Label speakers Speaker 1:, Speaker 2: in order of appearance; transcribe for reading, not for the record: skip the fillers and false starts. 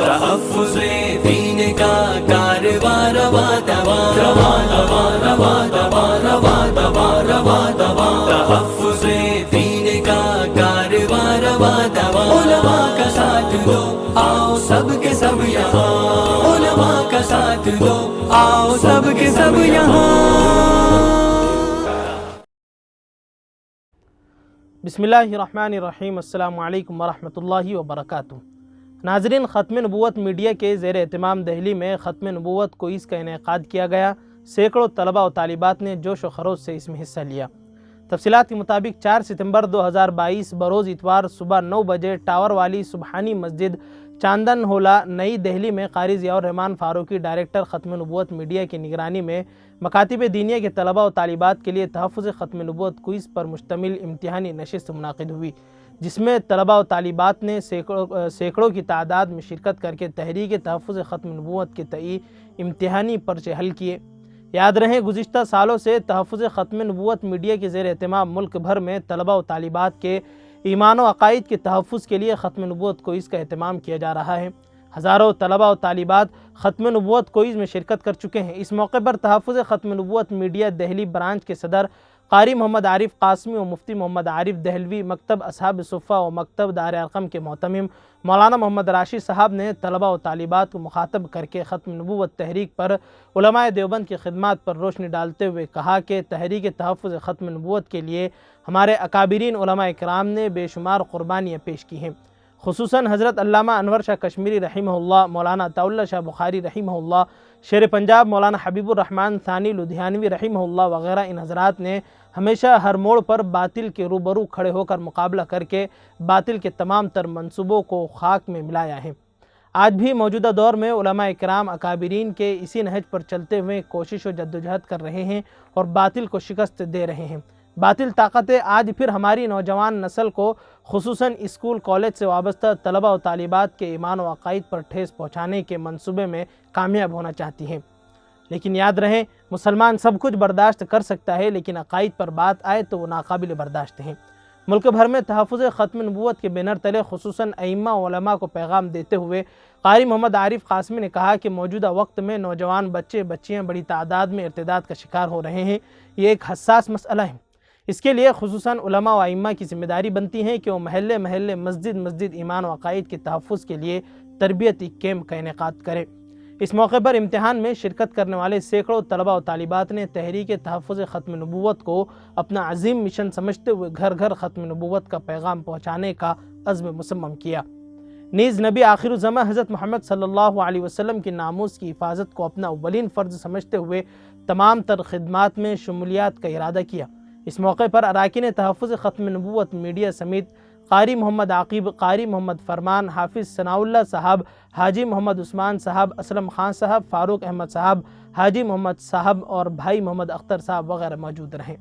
Speaker 1: تحفظ دین کا کارواں رواں رواں رواں رواں رواں رواں رواں رواں رواں رواں تحفظ دین کا کارواں رواں رواں علماء کا ساتھ دو آؤ سب کے سب یہاں علماء کا ساتھ دو آؤ سب کے سب یہاں۔
Speaker 2: بسم اللہ الرحمن الرحیم۔ السلام علیکم ورحمۃ اللہ وبرکاتہ۔ ناظرین، ختم نبوت میڈیا کے زیر اہتمام دہلی میں ختم نبوت کوئز کا انعقاد کیا گیا۔ سینکڑوں طلباء و طالبات نے جوش و خروش سے اس میں حصہ لیا۔ تفصیلات کے مطابق 4 ستمبر 2022 بروز اتوار صبح 9 بجے ٹاور والی سبحانی مسجد چاندن ہولہ نئی دہلی میں قاری ضیاء الرحمن فاروقی ڈائریکٹر ختم نبوت میڈیا کی نگرانی میں مکاتب دینیہ کے طلباء و طالبات کے لیے تحفظ ختم نبوت کوئز پر مشتمل امتحانی نشست منعقد ہوئی، جس میں طلباء و طالبات نے سینکڑوں کی تعداد میں شرکت کر کے تحریک تحفظ ختم نبوت کے تئیں امتحانی پرچے حل کیے۔ یاد رہے، گزشتہ سالوں سے تحفظ ختم نبوت میڈیا کے زیر اہتمام ملک بھر میں طلباء و طالبات کے ایمان و عقائد کے تحفظ کے لیے ختم نبوت کوئز کا اہتمام کیا جا رہا ہے۔ ہزاروں طلباء و طالبات ختم نبوت کوئز میں شرکت کر چکے ہیں۔ اس موقع پر تحفظ ختم نبوت میڈیا دہلی برانچ کے صدر قاری محمد عارف قاسمی و مفتی محمد عارف دہلوی، مکتب اصحاب صفہ و مکتب دار ارقم کے محتمم مولانا محمد راشد صاحب نے طلباء و طالبات کو مخاطب کر کے ختم نبوت تحریک پر علماء دیوبند کی خدمات پر روشنی ڈالتے ہوئے کہا کہ تحریک تحفظ ختم نبوت کے لیے ہمارے اکابرین علماء کرام نے بے شمار قربانیاں پیش کی ہیں، خصوصاً حضرت علامہ انور شاہ کشمیری رحمہ اللہ، مولانا عطاء اللہ شاہ بخاری رحمہ اللہ، شیر پنجاب مولانا حبیب الرحمن ثانی لدھیانوی رحمہ اللہ وغیرہ۔ ان حضرات نے ہمیشہ ہر موڑ پر باطل کے روبرو کھڑے ہو کر مقابلہ کر کے باطل کے تمام تر منصوبوں کو خاک میں ملایا ہے۔ آج بھی موجودہ دور میں علماء کرام اکابرین کے اسی نہج پر چلتے ہوئے کوشش و جدوجہد کر رہے ہیں اور باطل کو شکست دے رہے ہیں۔ باطل طاقتیں آج پھر ہماری نوجوان نسل کو خصوصاً اسکول کالج سے وابستہ طلباء و طالبات کے ایمان و عقائد پر ٹھیس پہنچانے کے منصوبے میں کامیاب ہونا چاہتی ہیں۔ لیکن یاد رہے، مسلمان سب کچھ برداشت کر سکتا ہے، لیکن عقائد پر بات آئے تو وہ ناقابل برداشت ہیں۔ ملک بھر میں تحفظ ختم نبوت کے بینر تلے خصوصاً ائمہ و علماء کو پیغام دیتے ہوئے قاری محمد عارف قاسمی نے کہا کہ موجودہ وقت میں نوجوان بچے بچیاں بڑی تعداد میں ارتداد کا شکار ہو رہے ہیں۔ یہ ایک حساس مسئلہ ہے۔ اس کے لیے خصوصاً علماء و ائمہ کی ذمہ داری بنتی ہے کہ وہ محلے محلے، مسجد مسجد ایمان و عقائد کے تحفظ کے لیے تربیتی کیمپ کا انعقاد کرے۔ اس موقع پر امتحان میں شرکت کرنے والے سینکڑوں طلباء و طالبات نے تحریک تحفظ ختم نبوت کو اپنا عظیم مشن سمجھتے ہوئے گھر گھر ختم نبوت کا پیغام پہنچانے کا عزم مصمم کیا۔ نیز نبی آخر الزماں حضرت محمد صلی اللہ علیہ وسلم کی ناموس کی حفاظت کو اپنا اولین فرض سمجھتے ہوئے تمام تر خدمات میں شمولیات کا ارادہ کیا۔ اس موقع پر اراکین تحفظ ختم نبوت میڈیا سمیت قاری محمد عاقب، قاری محمد فرمان، حافظ ثناء اللہ صاحب، حاجی محمد عثمان صاحب، اسلم خان صاحب، فاروق احمد صاحب، حاجی محمد صاحب اور بھائی محمد اختر صاحب وغیرہ موجود رہے۔